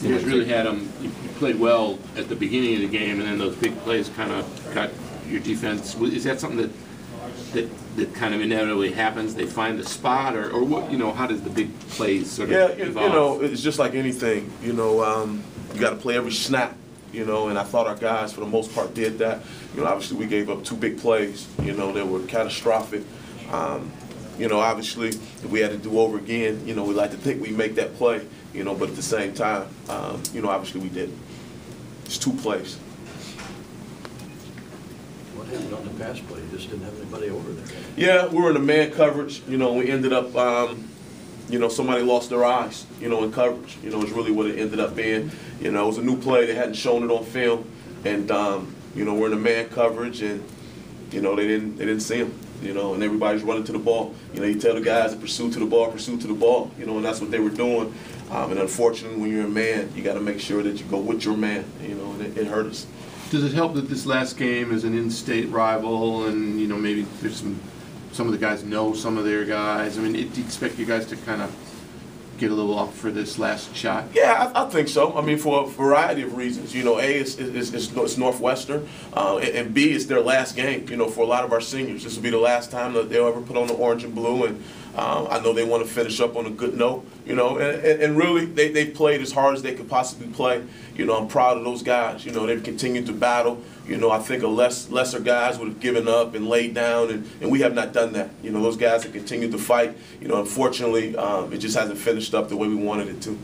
You guys really had them. You played well at the beginning of the game, and then those big plays kind of got your defense. Is that something that kind of inevitably happens? They find the spot, or what? You know, how does the big plays sort of evolve? You know, it's just like anything. You know, you got to play every snap. You know, and I thought our guys, for the most part, did that. You know, obviously we gave up 2 big plays. You know, that were catastrophic. You know, obviously, if we had to do over again, you know, we like to think we make that play. You know, but at the same time, you know, obviously we didn't. It's 2 plays. What happened on the pass play? You just didn't have anybody over there. Yeah, we were in the man coverage. You know, we ended up, you know, somebody lost their eyes, you know, in coverage. You know, is really what it ended up being. You know, it was a new play. They hadn't shown it on film. And, you know, we're in the man coverage, and, you know, they didn't see him. You know, and everybody's running to the ball. You know, you tell the guys to pursue to the ball, you know, and that's what they were doing. And unfortunately, when you're a man, you got to make sure that you go with your man, you know, and it hurt us. Does it help that this last game is an in-state rival, and, you know, maybe there's some of the guys know some of their guys? I mean, do you expect you guys to kind of get a little up for this last shot? Yeah, I think so. I mean, for a variety of reasons. You know, A, it's Northwestern, and B, it's their last game. You know, for a lot of our seniors, this will be the last time that they'll ever put on the orange and blue, and I know they want to finish up on a good note. You know, and really, they've played as hard as they could possibly play. You know, I'm proud of those guys. You know, they've continued to battle. You know, I think lesser guys would have given up and laid down, and we have not done that. You know, those guys have continued to fight. You know, unfortunately, it just hasn't finished up the way we wanted it to.